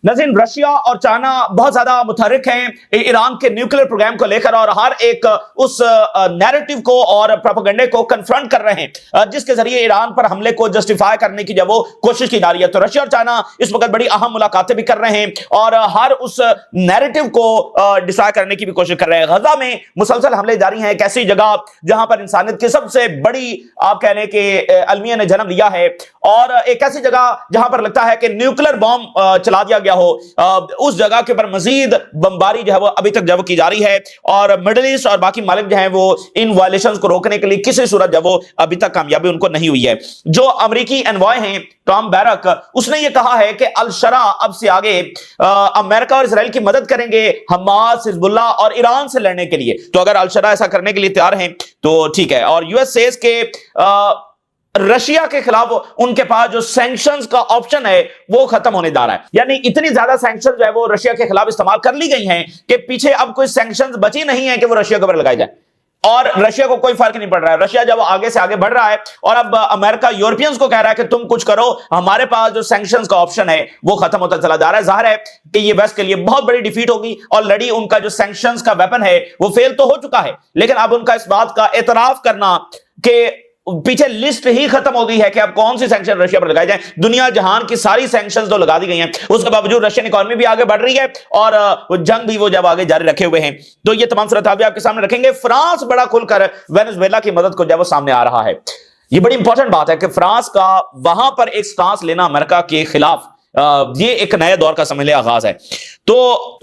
नाज़रीन, रशिया और चाइना बहुत ज्यादा मुतहर्रिक हैं ईरान के न्यूक्लियर प्रोग्राम को लेकर और हर एक उस नैरेटिव को और प्रोपेगेंडे को कन्फ्रंट कर रहे हैं जिसके जरिए ईरान पर हमले को जस्टिफाई करने की जब वो कोशिश की जा रही है। तो रशिया और चाइना इस वक्त बड़ी अहम मुलाकातें भी कर रहे हैं और हर उस नैरेटिव को डिस्ट्रॉय करने की भी कोशिश कर रहे हैं। गजा में मुसलसल हमले जारी हैं, एक ऐसी जगह जहां पर इंसानियत की सबसे बड़ी आप कहने के अलमिया ने जन्म लिया है और एक ऐसी जगह जहां पर लगता है कि न्यूक्लियर बॉम्ब चला दिया गया हो, उस जगह के ऊपर मजीद बमबारी जो है वो अभी तक जब की जा रही है और मिडिल ईस्ट और बाकी मालिक जो हैं वो इन वायलेशंस को रोकने के लिए किसी सूरत जब वो अभी तक कामयाबी उनको नहीं हुई है। जो अमेरिकी एनवॉय हैं टॉम बैरक, उसने ये कहा है कि अल शरा अब से आगे अमेरिका और इजराइल की मदद करेंगे हमास, हिजबुल्लाह और ईरान से लड़ने के लिए। तो अगर अल शरा ऐसा करने के लिए तैयार हैं तो ठीक है। और यूएस सेज के रशिया के खिलाफ उनके पास जो सैंक्शंस का ऑप्शन है वो खत्म होने जा रहा है, यानी इतनी ज्यादा सैंक्शन जो है वो रशिया के खिलाफ इस्तेमाल कर ली गई हैं कि पीछे अब कोई सैंक्शंस बची नहीं है कि वो रशिया के ऊपर लगाई जाए और रशिया को कोई फर्क नहीं पड़ रहा है। रशिया जब आगे से आगे बढ़ रहा है और अब अमेरिका यूरोपियंस को कह रहा है कि तुम कुछ करो, हमारे पास जो सैंक्शंस का ऑप्शन है वो खत्म होता चला जा रहा है। जाहिर है कि ये वेस्ट के लिए बहुत बड़ी डिफीट होगी। ऑलरेडी उनका जो सैंक्शंस का वेपन है वो फेल तो हो चुका है, लेकिन अब उनका इस बात का एतराफ करना कि पीछे लिस्ट ही खत्म हो गई है कि अब कौन सी सैंक्शन रशिया पर लगाए जाएं। दुनिया जहान की सारी सैंक्शंस तो लगा दी गई हैं, उसके बावजूद रशियन इकोनॉमी भी आगे बढ़ रही है और जंग भी वो जब आगे जारी रखे हुए हैं। तो ये तमाम सूरत भी आपके सामने रखेंगे। फ्रांस बड़ा खुलकर वेनेजुएला की मदद को जब वो सामने आ रहा है, ये बड़ी इंपॉर्टेंट बात है कि फ्रांस का वहां पर एक स्टांस लेना अमेरिका के खिलाफ, ये एक नए दौर का समझ ले आगाज है। तो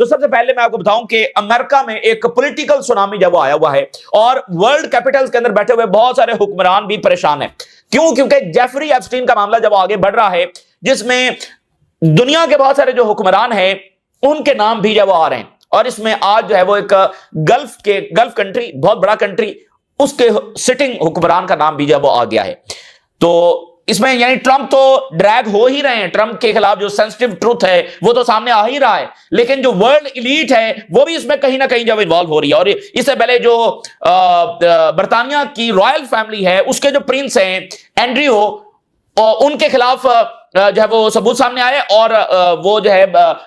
सबसे पहले मैं आपको बताऊं कि अमेरिका में एक पॉलिटिकल सुनामी जब आया हुआ है और वर्ल्ड कैपिटल्स के अंदर बैठे हुए बहुत सारे हुक्मरान भी परेशान हैं। क्यों? क्योंकि जेफरी एप्स्टीन का मामला जब आगे बढ़ रहा है जिसमें दुनिया के बहुत सारे जो हुक्मरान हैं उनके नाम भी जब आ रहे हैं और इसमें आज जो है वो एक गल्फ कंट्री, बहुत बड़ा कंट्री, उसके सिटिंग हुक्मरान का नाम भी जब वो आ गया है। तो इसमें यानी ट्रंप तो ड्रैग हो ही रहे हैं, ट्रंप के खिलाफ जो सेंसिटिव ट्रूथ है वो तो सामने आ ही रहा है, लेकिन जो वर्ल्ड एलीट है वो भी इसमें कहीं ना कहीं जब इन्वॉल्व हो रही है। और इससे पहले जो बर्तानिया की रॉयल फैमिली है उसके जो प्रिंस हैं एंड्रयू, उनके खिलाफ जो है वो सबूत सामने आए और वो जो है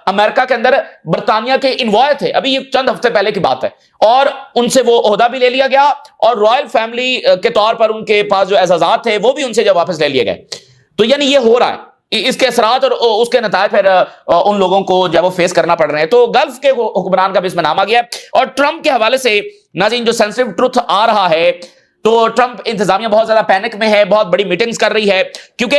अमेरिका के अंदर बर्तानिया के इन्वॉय थे, अभी ये चंद हफ्ते पहले की बात है, और उनसे वो ओहदा भी ले लिया गया और रॉयल फैमिली के तौर पर उनके पास जो एजाजात थे वो भी उनसे जब वापस ले लिए गए। तो यानी ये हो रहा है, इसके असरात और उसके नतायज फिर उन लोगों को जब वो फेस करना पड़ रहे हैं। तो गल्फ के हुक्मरान का भी इसमें नाम आ गया। और ट्रंप के हवाले से नाज़रीन जो सेंसिटिव ट्रुथ आ रहा है, तो ट्रंप इंतजामिया बहुत ज्यादा पैनिक में है, बहुत बड़ी मीटिंग्स कर रही है, क्योंकि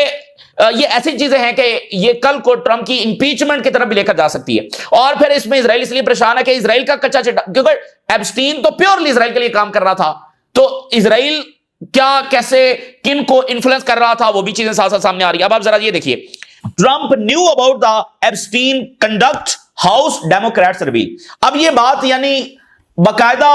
ये ऐसी चीजें हैं कि ये कल को ट्रंप की इंपीचमेंट की तरफ भी लेकर जा सकती है। और फिर इसमें इजराइल इसलिए परेशान है कि इजराइल का कच्चा चिट्ठा, क्योंकि एप्स्टीन तो प्योरली इजराइल के लिए काम कर रहा था, तो इजराइल क्या कैसे किन को इन्फ्लुएंस कर रहा था वो भी चीजें साथ साथ सामने आ रही है। अब आप जरा ये देखिए, Trump knew about the Epstein conduct, house Democrats reveal. अब ये बात यानी बाकायदा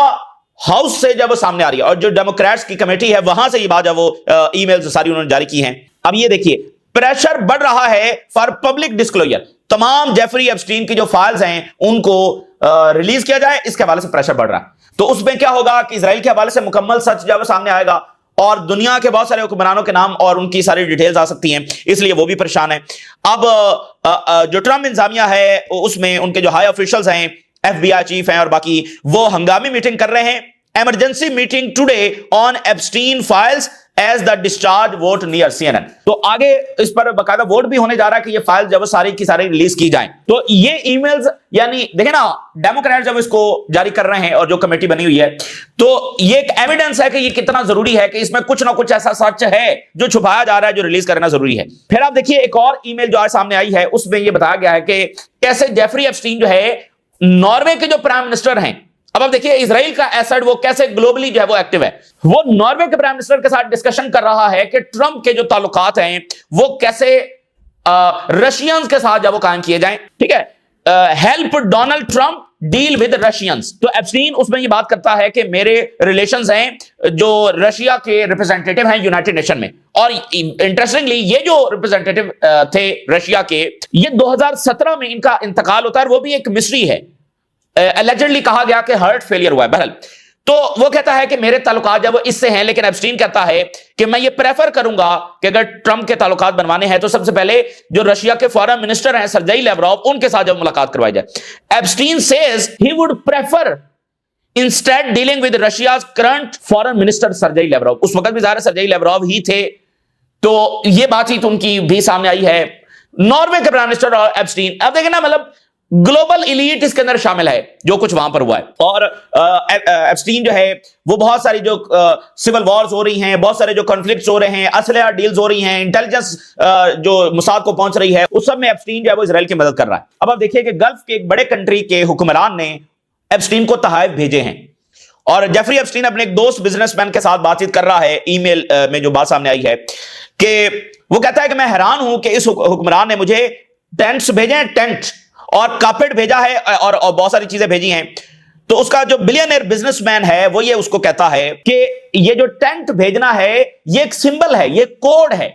हाउस से जब वो सामने आ रही है और जो डेमोक्रेट्स की कमेटी है वहां से ये बात जब वो ईमेल्स सारी उन्होंने जारी की हैं। अब ये देखिए, प्रेशर बढ़ रहा है फॉर पब्लिक डिस्क्लोजर, तमाम जेफरी एप्स्टीन की जो फाइल्स हैं उनको रिलीज किया जाए, इसके हवाले से प्रेशर बढ़ रहा है। तो उसमें क्या होगा कि इजराइल के हवाले से मुकम्मल सच जब सामने आएगा और दुनिया के बहुत सारे हुक्मरानों के नाम और उनकी सारी डिटेल्स आ सकती हैं, इसलिए वो भी परेशान है। अब जो ट्रंप इंतजामिया है उसमें उनके जो हाई ऑफिशियल्स हैं, FBI चीफ हैं और बाकी, वो हंगामी मीटिंग कर रहे हैं। Emergency meeting today on Epstein files as the discharge vote near CNN। तो आगे इस पर बकायदा वोट भी होने जा रहा है कि ये फाइल जब सारी की सारी रिलीज की जाएं। तो ये ईमेल्स यानी देखें ना, डेमोक्रेट जब इसको जारी कर रहे हैं और जो कमेटी बनी हुई है, तो ये एक एविडेंस है कि ये कितना जरूरी है कि इसमें कुछ ना कुछ ऐसा सच है जो छुपाया जा रहा है, जो रिलीज करना जरूरी है। फिर आप देखिए एक और ईमेल जो आज सामने आई है, उसमें यह बताया गया है कि कैसे जेफरी एप्स्टीन जो है नॉर्वे के जो प्राइम मिनिस्टर हैं, अब आप देखिए इजराइल का एसेट वो कैसे ग्लोबली जो है वो एक्टिव है, वो नॉर्वे के प्राइम मिनिस्टर के साथ डिस्कशन कर रहा है कि ट्रंप के जो ताल्लुकात हैं वो कैसे रशियंस के साथ जब वो कायम किए जाएं। ठीक है, help Donald Trump deal with Russians. तो एप्स्टीन उसमें ये बात करता है कि मेरे रिलेशंस हैं जो रशिया के रिप्रेजेंटेटिव हैं यूनाइटेड नेशन में, और इंटरेस्टिंगली ये जो रिप्रेजेंटेटिव थे रशिया के, ये 2017 में इनका इंतकाल होता है, वो भी एक मिस्ट्री है। एलिजिडली कहा गया कि हार्ट फेलियर हुआ है। बहरहाल تو وہ کہتا ہے کہ میرے تعلقات جب وہ اس سے ہیں، لیکن ایپسٹین کہتا ہے کہ میں یہ پریفر کروں گا کہ اگر ٹرمپ کے تعلقات بنوانے ہیں تو سب سے پہلے جو رشیا کے فارن منسٹر ہیں سرجئی لیوروف، ان کے ساتھ جب ملاقات کروائی جائے. Epstein says he would prefer instead dealing with Russia's current foreign minister سرجئی لیوروف. اس وقت بھی ظاہر سرجئی لیوروف ہی تھے، تو یہ بات چیت ان کی بھی سامنے آئی ہے. ناروے کے پرائم منسٹر اور ایپسٹین، اب دیکھیں نا، مطلب گلوبل ایلیٹ اس کے اندر شامل ہے جو کچھ وہاں پر ہوا ہے. اور ایپسٹین جو ہے وہ بہت ساری جو سول وارز ہو رہی ہیں، بہت سارے جو کنفلکٹس ہو رہے ہیں، اسلحہ ڈیلز ہو رہی ہیں، انٹیلیجنس جو موساد کو پہنچ رہی ہے، اس سب میں ایپسٹین جو ہے وہ اسرائیل کی مدد کر رہا ہے. اب آپ دیکھیے کہ گلف کے ایک بڑے کنٹری کے حکمران نے ایپسٹین کو تحائف بھیجے ہیں، اور جیفری ایپسٹین اپنے ایک دوست بزنس مین کے ساتھ بات چیت کر رہا ہے. ای میل میں جو بات سامنے آئی ہے کہ وہ کہتا ہے کہ میں حیران ہوں کہ اس حکمران نے مجھے ٹینٹس بھیجے ہیں، ٹینٹ اور کارپیٹ بھیجا ہے اور بہت ساری چیزیں بھیجی ہیں. تو اس کا جو بلینئر بزنس مین ہے وہ یہ اس کو کہتا ہے کہ یہ جو ٹینٹ بھیجنا ہے یہ ایک سمبل ہے، یہ کوڈ ہے،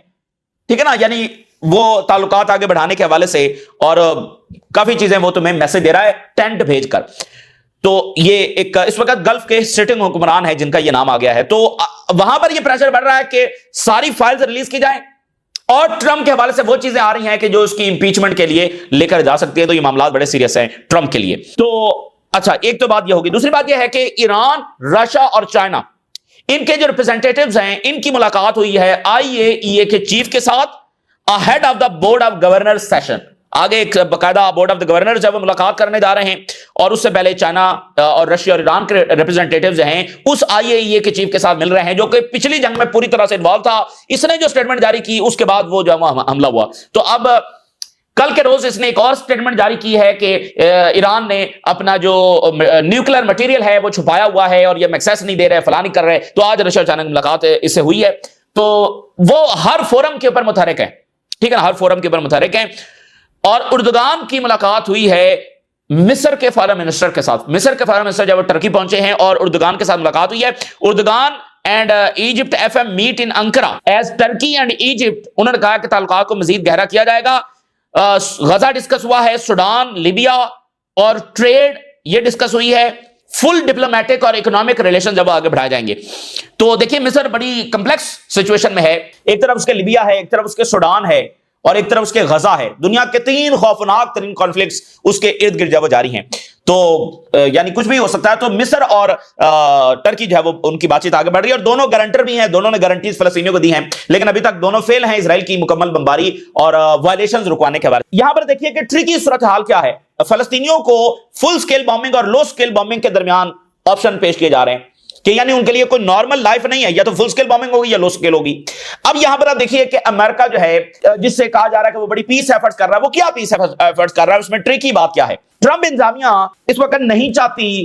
ٹھیک ہے نا، یعنی وہ تعلقات آگے بڑھانے کے حوالے سے اور کافی چیزیں وہ تمہیں میسج دے رہا ہے ٹینٹ بھیج کر. تو یہ ایک اس وقت گلف کے سٹنگ حکمران ہے جن کا یہ نام آ گیا ہے. تو وہاں پر یہ پریشر بڑھ رہا ہے کہ ساری فائلز ریلیز کی جائیں، اور ٹرمپ کے حوالے سے وہ چیزیں آ رہی ہیں کہ جو اس کی امپیچمنٹ کے لیے لے کر جا سکتی ہیں. تو یہ معاملات بڑے سیریس ہیں ٹرمپ کے لیے. تو اچھا، ایک تو بات یہ ہوگی. دوسری بات یہ ہے کہ ایران، رشیا اور چائنا، ان کے جو ریپرزینٹیٹیوز ہیں، ان کی ملاقات ہوئی ہے IAEA کے چیف کے ساتھ head of the board of governor session. آگے ایک باقاعدہ بورڈ آف دا گورنر جب وہ ملاقات کرنے جا رہے ہیں، اور اس سے پہلے چائنا اور رشیا اور ایران کے ریپرزینٹیٹیوز ہیں اس IAEA کے چیف کے ساتھ مل رہے ہیں، جو کہ پچھلی جنگ میں پوری طرح سے انوالو تھا. اس نے جو سٹیٹمنٹ جاری کی اس کے بعد وہ جو حملہ ہوا، تو اب کل کے روز اس نے ایک اور سٹیٹمنٹ جاری کی ہے کہ ایران نے اپنا جو نیوکلیر مٹیریل ہے وہ چھپایا ہوا ہے اور یہ ایکسیس نہیں دے رہے، فلاں نہیں کر رہے. تو آج رشیا اور چائنا کی ملاقات اس سے ہوئی ہے. تو وہ ہر فورم کے اوپر متحرک ہیں، ٹھیک ہے نا، ہر فورم کے اوپر متحرک ہیں. اور اردگان کی ملاقات ہوئی ہے مصر کے فارن منسٹر کے ساتھ. مصر کے فارن منسٹر جب وہ ٹرکی پہنچے ہیں اور اردگان کے ساتھ ملاقات ہوئی ہے. Erdogan and Egypt FM meet in Ankara as Turkey and Egypt. انہوں نے کہا کہ تعلقات کو مزید گہرا کیا جائے گا. غزہ ڈسکس ہوا ہے، سوڈان، لیبیا اور ٹریڈ یہ ڈسکس ہوئی ہے. فل ڈپلومیٹک اور اکنامک ریلیشن جب آگے بڑھائے جائیں گے. تو دیکھیے مصر بڑی کمپلیکس سچویشن میں ہے. ایک طرف اس کے لیبیا ہے، ایک طرف اس کے سوڈان ہے، اور ایک طرف اس کے غزہ ہے. دنیا کے 3 خوفناک ترین کانفلکٹس اس کے ارد گرد جو جاری ہیں. تو یعنی کچھ بھی ہو سکتا ہے. تو مصر اور ٹرکی جو ہے وہ ان کی بات چیت آگے بڑھ رہی ہے، اور دونوں گارنٹر بھی ہیں، دونوں نے گارنٹیز فلسطینیوں کو دی ہیں، لیکن ابھی تک دونوں فیل ہیں اسرائیل کی مکمل بمباری اور وائلیشنز رکوانے کے بارے. یہاں پر دیکھیے کہ ٹرکی صورتحال کیا ہے. فلسطینیوں کو فل سکیل بامبنگ اور لو سکیل بامبنگ کے درمیان آپشن پیش کیے جا رہے ہیں کہ یعنی ان کے لیے کوئی نارمل لائف نہیں ہے، یا تو فل سکیل بامبنگ ہوگی یا لو سکیل ہوگی. اب یہاں پر آپ دیکھیے کہ امریکہ جو ہے جس سے کہا جا رہا ہے کہ وہ بڑی پیس ایفرٹس کر رہا ہے، وہ کیا پیس ایفرٹس کر رہا ہے؟ اس میں ٹریکی بات کیا ہے؟ ٹرمپ انتظامیہ اس وقت نہیں چاہتی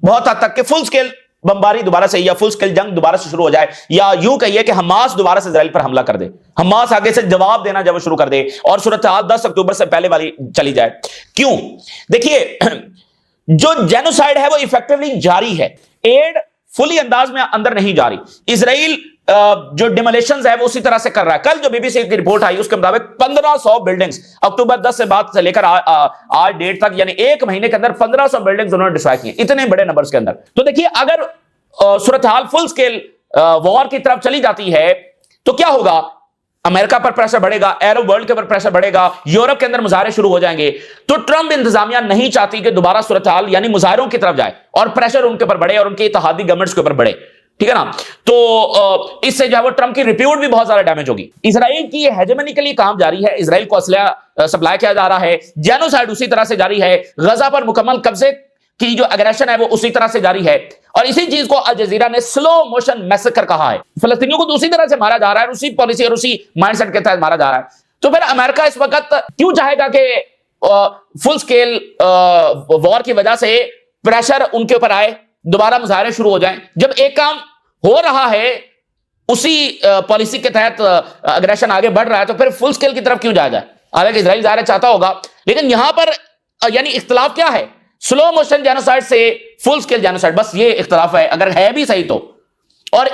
بہت حد تک کہ فل سکیل بمباری دوبارہ سے یا فل سکیل جنگ دوبارہ سے شروع ہو جائے، یا یوں کہیے کہ حماس دوبارہ سے اسرائیل پر حملہ کر دے، حماس آگے سے جواب دینا جب وہ شروع کر دے اور صورتحال 10 اکتوبر سے پہلے والی چلی جائے. کیوں؟ دیکھیے جو جینوسائیڈ ہے وہ ایفیکٹولی جاری ہے، ایڈ فلی انداز میں اندر نہیں جا رہی. اسرائیل جو ڈیمولیشنز ہے وہ اسی طرح سے کر رہا ہے. کل جو BBC کی رپورٹ آئی اس کے مطابق 1500 بلڈنگز اکتوبر 10 سے بعد سے لے کر آج ڈیٹ تک، یعنی ایک مہینے کے اندر 1500 بلڈنگز انہوں نے ڈسٹرائے کی ہیں، اتنے بڑے نمبرز کے اندر. تو دیکھیے اگر صورتحال فل سکیل وار کی طرف چلی جاتی ہے تو کیا ہوگا؟ امریکہ پر پریشر بڑھے گا، عرب ورلڈ کے اوپر پریشر بڑھے گا، یورپ کے اندر مظاہرے شروع ہو جائیں گے. تو ٹرمپ انتظامیہ نہیں چاہتی کہ دوبارہ صورتحال یعنی مظاہروں کی طرف جائے اور پریشر ان کے اوپر بڑھے اور ان کی اتحادی گورنمنٹس کے اوپر بڑھے، ٹھیک ہے نا. تو اس سے جو ہے وہ ٹرمپ کی ریپیوٹ بھی بہت زیادہ ڈیمیج ہوگی. اسرائیل کی ہیجمنیکلی کام جاری ہے، اسرائیل کو اسلحہ سپلائی کیا جا رہا ہے، جینوسائیڈ اسی طرح سے جاری ہے، غزہ پر مکمل قبضے کی جو اگریشن ہے وہ اسی طرح سے جاری ہے، اور اسی چیز کو الجزیرہ نے سلو موشن میسکر کہا ہے. فلسطینیوں کو دوسری طرح سے مارا جا رہا ہے، روسی پالیسی اور روسی مائنڈ سیٹ کے تحت مارا جا رہا ہے. تو پھر امریکہ اس وقت کیوں چاہے گا کہ فل سکیل وار کی وجہ سے پریشر ان کے اوپر آئے، دوبارہ مظاہرے شروع ہو جائیں، جب ایک کام ہو رہا ہے اسی پالیسی کے تحت اگریشن آگے بڑھ رہا ہے، تو پھر فل سکیل کی طرف کیوں جایا جائے؟ حالانکہ اسرائیل ظاہر چاہتا ہوگا، لیکن یہاں پر یعنی اختلاف کیا ہے؟ سلو موشن جینوسائیڈ سے فل سکیل جینوسائیڈ، بس یہ اختلاف ہے، اگر ہے بھی صحیح تو. اور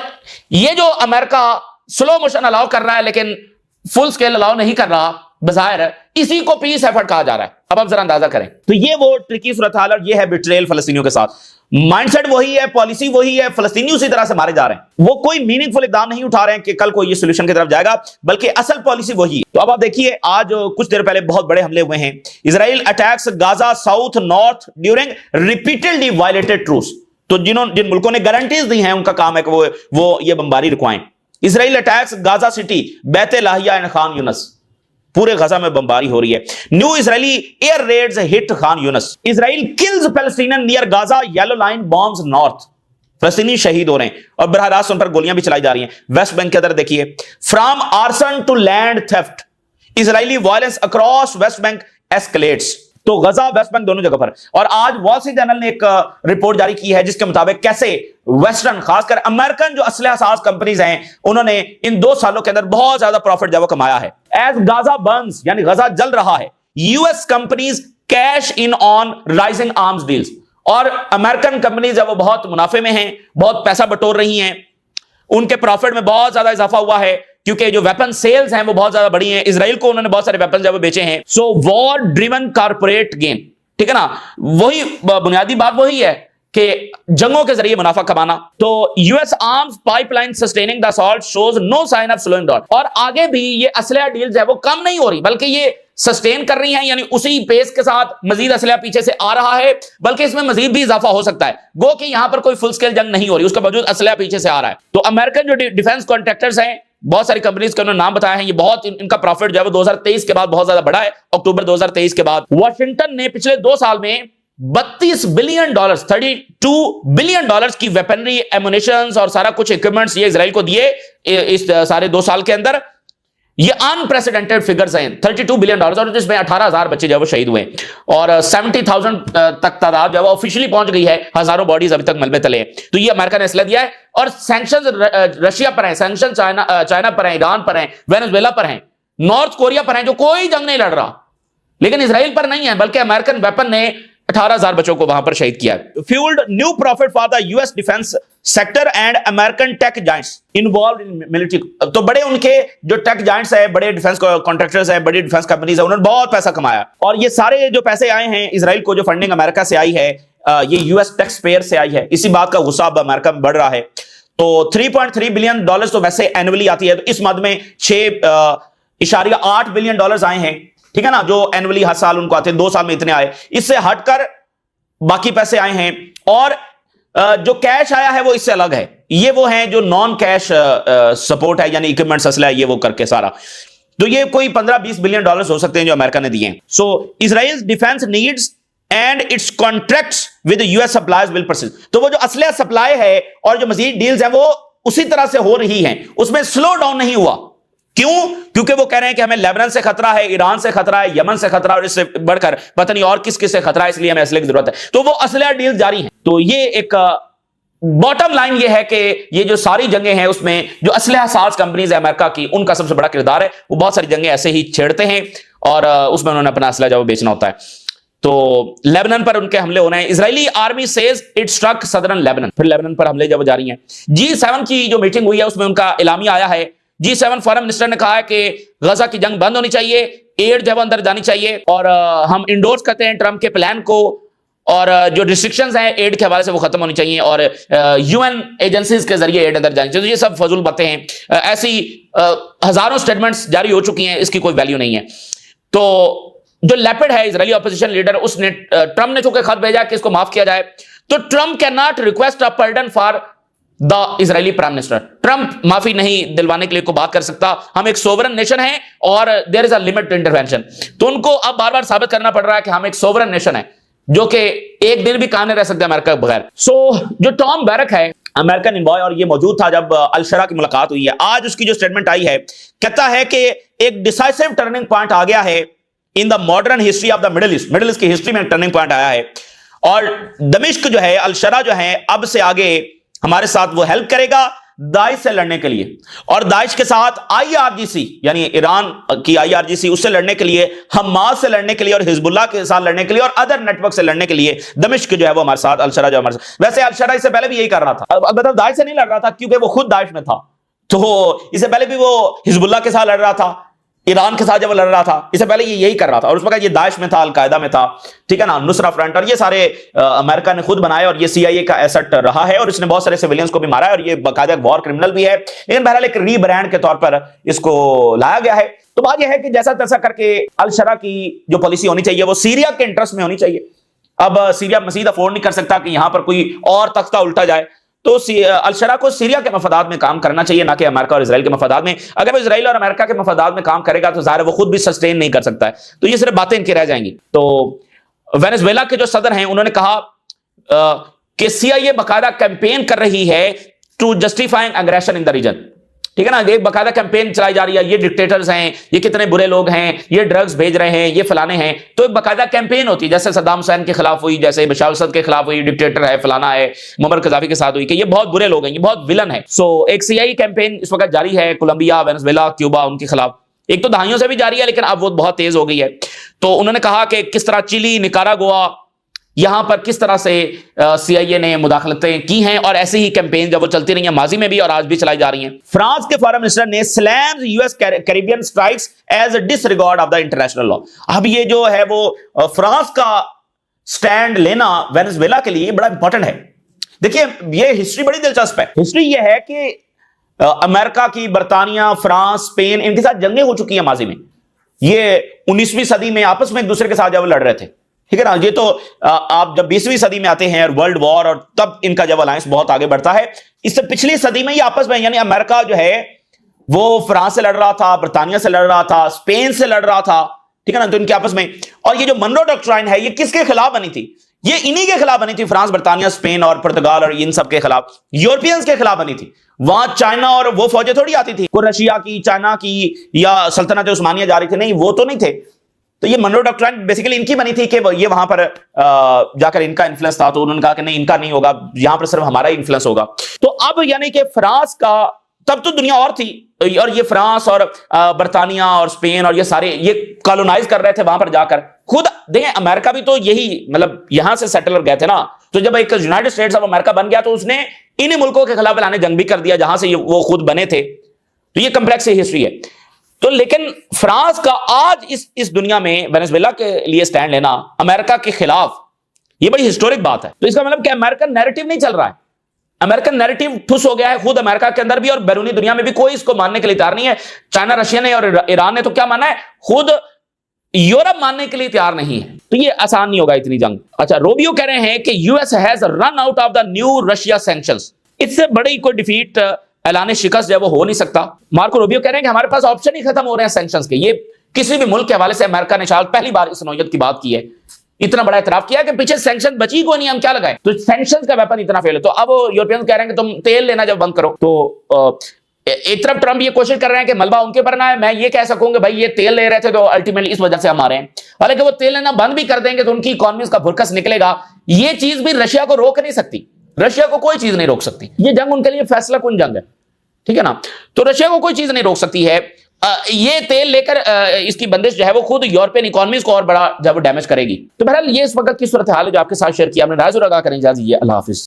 یہ جو امریکہ سلو موشن الاؤ کر رہا ہے لیکن فل سکیل الاؤ نہیں کر رہا، बज़ाहिर इसी को पीस एफर्ट कहा जा रहा है। अब आप जरा अंदाजा करें। तो ये वो ट्रिकी सूरत हाल, और ये है बिट्रेल फलस्तीनियों के साथ। माइंडसेट वही है, पॉलिसी वही है, फलस्तीनी उसी तरह से मारे जा रहे हैं। वो कोई मीनिंगफुल इकदाम नहीं उठा रहे हैं कि कल को ये सोल्यूशन की तरफ जाएगा, बल्कि असल पॉलिसी वही है। तो अब आप देखिए, आज कुछ देर पहले बहुत बड़े हमले हुए हैं। Israel attacks Gaza south north during repeatedly violated truce. तो जिन मुल्कों ने गारंटीज दी हैं, उनका काम है कि वो ये बमबारी रुकवाएं। Israel attacks Gaza City, Beit Lahia and Khan Younis. पूरे गजा में बमबारी हो रही है। New Israeli air raids hit Khan Younis. Israel kills Palestinian near Gaza yellow line bombs north. फलस्तीनी शहीद हो रहे हैं और बरह रास्त उन पर गोलियां भी चलाई जा रही हैं। वेस्ट बैंक के अंदर देखिए, from arson to land theft, Israeli violence across West Bank escalates. तो गजा वेस्ट बैंक दोनों जगह पर। और आज वॉल स्ट्रीट जर्नल ने एक रिपोर्ट जारी की है, जिसके मुताबिक कैसे वेस्टर्न, खासकर अमेरिकन जो असलहा साज कंपनीज हैं, उन्होंने इन 2 सालों के अंदर बहुत ज्यादा प्रॉफिट जो कमाया है। एज गाजा बर्न्स, यानी गजा जल रहा है, US companies cash in on rising arms deals. और अमेरिकन कंपनीज है वो बहुत मुनाफे में हैं, बहुत पैसा बटोर रही हैं, उनके प्रॉफिट में बहुत ज्यादा इजाफा हुआ है, क्योंकि जो वेपन सेल्स हैं वो बहुत ज्यादा बढ़ी हैं। इजराइल को उन्होंने बहुत सारे वेपन जब बेचे हैं। सो वॉर ड्रिवन कॉर्पोरेट गेन, ठीक है ना, वही बुनियादी बात वही है कि जंगों के जरिए मुनाफा कमाना। तो US arms pipeline sustaining the assault shows no sign of slowing down. और आगे भी ये असलहा डील्स है वो कम नहीं हो रही, बल्कि ये सस्टेन कर रही हैं, यानी उसी पेस के साथ मजीद असलहा पीछे से आ रहा है, बल्कि इसमें मजीद भी इजाफा हो सकता है। गो कि यहां पर कोई फुल स्केल जंग नहीं हो रही, उसके बावजूद असलहा पीछे से आ रहा है। तो अमेरिकन जो डिफेंस कॉन्ट्रैक्टर्स हैं, बहुत सारी कंपनीज के उन्होंने नाम बताया है, ये बहुत इनका प्रॉफिट जो है वो 2023 के बाद बहुत ज्यादा बढ़ा है। अक्टूबर 2023 के बाद वाशिंगटन ने पिछले 2 साल में $32 बिलियन, $32 बिलियन की वेपनरी, एमुनिशंस और सारा कुछ इक्विपमेंट्स ये इजराइल को दिए इस सारे 2 साल के अंदर। ये अनप्रेसिडेंटेड फिगर्स हैं, $32 बिलियन, और जिसमें 18,000 बच्चे जो वो शहीद हुए, और 70,000 तक तादाद जो है वो ऑफिशियली पहुंच गई है। हजारों बॉडीज अभी तक मलबे तले हैं। तो ये अमेरिका ने असला दिया है। और सैंक्शंस रशिया पर हैं, सैंक्शन चाइना पर हैं, ईरान पर हैं, वेनेजुएला पर हैं, नॉर्थ कोरिया पर हैं, जो कोई जंग नहीं लड़ रहा, लेकिन इजराइल पर नहीं है, बल्कि अमेरिकन वेपन ने 18,000 बच्चों को वहां पर शहीद किया। Fuelled new profit for the US defence sector and American tech giants involve in military. तो बड़े उनके जो टेक जायंट्स है, बड़े डिफेंस कॉन्ट्रैक्टर्स है, बड़ी डिफेंस कंपनीज है, उन्होंने बहुत पैसा कमाया। और ये सारे जो पैसे आए हैं इजराइल को, जो फंडिंग अमेरिका से आई है, ये यूएस टैक्स पेयर से आई है। इसी बात का गुस्सा अब अमेरिका में बढ़ रहा है। तो $3.3 बिलियन तो वैसे एनुअली आती है, तो इस मद में $6.8 बिलियन आए हैं, ठीक है ना, जो एनुअली हर साल उनको आते हैं। 2 साल में इतने आए। इससे हटकर बाकी पैसे आए हैं, और जो कैश आया है वो इससे अलग है। ये वो हैं जो नॉन कैश सपोर्ट है, यानी इक्विपमेंट्स, असला है, ये वो करके सारा। तो ये कोई $15-20 बिलियन हो सकते हैं जो अमेरिका ने दिए हैं। So Israel defence needs and its contracts with US suppliers will persist. तो वो जो असला सप्लाई है और जो मजीद डील्स हैं वो उसी तरह से हो रही हैं, उसमें स्लो डाउन नहीं हुआ। क्यों? क्योंकि वो कह रहे हैं कि हमें लेबनान से खतरा है, ईरान से खतरा है, यमन से खतरा, और इससे बढ़कर पता नहीं और किस किस से खतरा है, इसलिए हमें असले की जरूरत है। तो वो असला डील जारी है। तो ये एक बॉटम लाइन ये है कि ये जो सारी जंगें हैं उसमें जो असलहा साज कंपनीज है अमेरिका की, उनका सबसे बड़ा किरदार है। वो बहुत सारी जंगें ऐसे ही छेड़ते हैं और उसमें उन्होंने अपना असला जो बेचना होता है। तो लेबनान पर उनके हमले होने हैं। Israeli army says it struck southern Lebanon. फिर लेबनान पर हमले जब जारी हैं। G7 की जो मीटिंग हुई है उसमें उनका एलामिया आया है। G7 फॉरेन मिनिस्टर ने कहा है कि गजा की जंग बंद होनी चाहिए, एड जब अंदर जानी चाहिए, और हम इंडोर्स करते हैं ट्रंप के प्लान को, और जो रिस्ट्रिक्शंस हैं एड के हवाले से वो खत्म होनी चाहिए, और यूएन एजेंसीज के जरिए एड अंदर जानी चाहिए। तो ये सब फजूल बातें हैं। ऐसी हजारों स्टेटमेंट्स जारी हो चुकी हैं, इसकी कोई वैल्यू नहीं है। तो जो लेपिड है इजरायली ऑपोजिशन लीडर, उसने ट्रंप ने चूंकि खत भेजा कि इसको माफ किया जाए, तो Trump can not request a pardon for the Israeli prime minister. Trump माफी नहीं दिलवाने के लिए को बात कर सकता। हम एक सोवरन नेशन है और there is a limit to intervention. तो उनको अब बार बार साबित करना पड़ रहा है कि हम एक सोवरन नेशन है, जो कि एक दिन भी काम नहीं रह सकते अमेरिका के बगैर। सो जो टॉम बैरक है अमेरिकन इन्वॉय, और ये मौजूद था जब अल-शरा की मुलाकात हुई है। आज उसकी जो स्टेटमेंट आई है, कहता है कि एक डिसाइसिव टर्निंग पॉइंट आ गया है in the modern history of the middle east. Middle east की हिस्ट्री में टर्निंग पॉइंट आया है, और दमिश्क जो है, अल-शरा जो है, अब से आगे हमारे साथ वो हेल्प करेगा दाइश से लड़ने के लिए, और दाइश के साथ IRGC यानी ईरान की IRGC, उससे लड़ने के लिए, हमास से लड़ने के लिए, और हिजबुल्लाह के साथ लड़ने के लिए, और अदर नेटवर्क से लड़ने के लिए दमिश्क जो है वो हमारे साथ, अल-शरा जो हमारे साथ। वैसे अल-शरा इससे पहले भी यही कर रहा था, मतलब दाइश से नहीं लड़ रहा था क्योंकि वो खुद दाइश में था, तो इससे पहले भी वो हिजबुल्लाह के साथ लड़ रहा था, ایران کے ساتھ جب وہ لڑ رہا تھا، اس سے پہلے یہ یہی کر رہا تھا، اور اس وقت یہ داعش میں تھا، القاعدہ میں تھا، ٹھیک ہے نا، نصرہ فرنٹ، اور یہ سارے امریکہ نے خود بنائے، اور یہ CIA کا ایسٹ رہا ہے، اور اس نے بہت سارے سویلینز کو بھی مارا ہے، اور یہ باقاعدہ وار کرمنل بھی ہے، لیکن بہرحال ایک ری برانڈ کے طور پر اس کو لایا گیا ہے۔ تو بات یہ ہے کہ جیسا تیسا کر کے الشرع کی جو پالیسی ہونی چاہیے وہ سیریا کے انٹرسٹ میں ہونی چاہیے۔ اب سیریا مزید افورڈ نہیں کر سکتا کہ یہاں پر کوئی اور تختہ الٹا جائے، تو الشرع کو سیریا کے مفادات میں کام کرنا چاہیے، نہ کہ امریکہ اور اسرائیل کے مفادات میں۔ اگر وہ اسرائیل اور امریکہ کے مفادات میں کام کرے گا تو ظاہر ہے وہ خود بھی سسٹین نہیں کر سکتا ہے، تو یہ صرف باتیں ان کی رہ جائیں گی۔ تو وینزویلا کے جو صدر ہیں انہوں نے کہا کہ CIA باقاعدہ کیمپین کر رہی ہے to justifying aggression in the region, ٹھیک ہے نا، ایک باقاعدہ کیمپین چلائی جا رہی ہے، یہ ڈکٹیٹرز ہیں، یہ کتنے برے لوگ ہیں، یہ ڈرگز بھیج رہے ہیں، یہ فلانے ہیں، تو ایک باقاعدہ کیمپین ہوتی ہے، جیسے صدام حسین کے خلاف ہوئی، جیسے بشار الاسد کے خلاف ہوئی، ڈکٹیٹر ہے، فلانا ہے، معمر قذافی کے ساتھ ہوئی کہ یہ بہت برے لوگ ہیں، یہ بہت ولن ہے۔ سو ایک CIA کیمپین اس وقت جاری ہے کولمبیا، وینزویلا، کیوبا، ان کے خلاف، ایک تو دہائیوں سے بھی جاری ہے لیکن اب وہ بہت تیز ہو گئی ہے۔ تو انہوں نے کہا کہ کس طرح چلی، نکاراگوا، یہاں پر کس طرح سے CIA نے مداخلتیں کی ہیں، اور ایسے ہی کیمپین جب وہ چلتی رہی ہیں ماضی میں بھی اور آج بھی چلائی جا رہی ہیں۔ فرانس کے فارن منسٹر نے slams US Caribbean strikes as a disregard of the international law. اب یہ جو ہے وہ فرانس کا سٹینڈ لینا وینزویلا کے لیے بڑا امپورٹنٹ ہے۔ دیکھیے یہ ہسٹری بڑی دلچسپ ہے۔ ہسٹری یہ ہے کہ امریکہ کی، برطانیہ، فرانس، اسپین، ان کے ساتھ جنگیں ہو چکی ہیں ماضی میں، یہ 19ویں صدی میں آپس میں ایک دوسرے کے ساتھ جب لڑ رہے تھے، ٹھیک ہے نا، یہ تو آپ جب 20ویں صدی میں آتے ہیں اور ورلڈ وار، اور تب ان کا جب الائنس بہت آگے بڑھتا ہے، اس سے پچھلی صدی میں یہ آپس میں، یعنی امریکہ جو ہے وہ فرانس سے لڑ رہا تھا، برطانیہ سے لڑ رہا تھا، اسپین سے لڑ رہا تھا، ٹھیک ہے نا، تو ان کے آپس میں، اور یہ جو منرو ڈاکٹرائن ہے یہ کس کے خلاف بنی تھی؟ یہ انہی کے خلاف بنی تھی، فرانس، برطانیہ، اسپین اور پرتگال اور ان سب کے خلاف، یورپینز کے خلاف بنی تھی۔ وہاں چائنا اور وہ فوجیں تھوڑی آتی تھی، کوئی رشیا کی، چائنا کی یا سلطنت عثمانیہ جا رہی تھی، نہیں، وہ تو نہیں تھے۔ تو یہ منرو ڈاکٹرائن بیسیکلی ان کی بنی تھی کہ یہ وہاں پر جا کر ان کا انفلوئنس تھا، تو انہوں نے کہا کہ نہیں، ان کا نہیں ہوگا، یہاں پر صرف ہمارا ہی انفلوئنس ہوگا۔ تو اب یعنی کہ فرانس کا، تب تو دنیا اور تھی، اور یہ فرانس اور برطانیہ اور اسپین اور یہ سارے یہ کالونائز کر رہے تھے وہاں پر جا کر۔ خود دیکھیں امریکہ بھی تو یہی، مطلب یہاں سے سیٹلر گئے تھے نا، تو جب ایک یونائٹڈ اسٹیٹس آف امریکہ بن گیا تو اس نے انہی ملکوں کے خلاف اعلان جنگ بھی کر دیا جہاں سے وہ خود بنے تھے۔ تو یہ کمپلیکس ہسٹری ہے۔ تو لیکن فرانس کا آج اس دنیا میں وینزویلا کے لیے سٹینڈ لینا امریکہ کے خلاف، یہ بڑی ہسٹورک بات ہے۔ تو اس کا مطلب کہ امریکن نیریٹو نہیں چل رہا ہے، امریکن نیریٹو ٹھس ہو گیا ہے، خود امریکہ کے اندر بھی اور بیرونی دنیا میں بھی کوئی اس کو ماننے کے لیے تیار نہیں ہے۔ چائنا، رشیا نے اور ایران نے تو کیا مانا ہے، خود یورپ ماننے کے لیے تیار نہیں ہے۔ تو یہ آسان نہیں ہوگا اتنی جنگ۔ اچھا، روبیو کہہ رہے ہیں کہ US has run out of the new Russia sanctions، اس سے بڑی کوئی ڈیفیٹ، اعلان شکست جو ہے وہ ہو نہیں سکتا۔ مارکو روبیو کہہ رہے ہیں کہ ہمارے پاس آپشن ہی ختم ہو رہے ہیں سینکشنز کے۔ یہ کسی بھی ملک کے حوالے سے امریکہ نے شاید پہلی بار اس نوعیت کی بات کی ہے، اتنا بڑا اعتراف کیا کہ پیچھے سینکشن بچی کو نہیں، ہم کیا لگائیں، تو سینکشنز کا ویپن اتنا فیل ہے۔ تو اب یورپین کہہ رہے ہیں کہ تم تیل لینا جب بند کرو، تو ایک طرف ٹرمپ یہ کوشش کر رہے ہیں کہ ملبہ ان کے پر نہ ہے، میں یہ کہہ سکوں کہ بھائی یہ تیل لے رہے تھے تو الٹیمیٹلی اس وجہ سے ہم آ رہے ہیں، حالانکہ وہ تیل لینا بند بھی کر دیں گے تو ان کی اکانومیز کا بھرکس نکلے گا۔ یہ چیز بھی رشیا کو روک نہیں سکتی، رشیا کو کوئی چیز نہیں روک سکتی، یہ جنگ ان کے لیے فیصلہ کن جنگ ہے، ٹھیک ہے نا، تو رشیا کو کوئی چیز نہیں روک سکتی ہے۔ یہ تیل لے کر اس کی بندش جو ہے وہ خود یورپین اکانومیز کو اور بڑا جب ڈیمیج کرے گی۔ تو بہرحال یہ اس وقت کی صورتحال ہے جو آپ کے ساتھ شیئر کیا، اپنے رائے ضرور آگاہ کریں۔ اجازت دیجیے، اللہ حافظ۔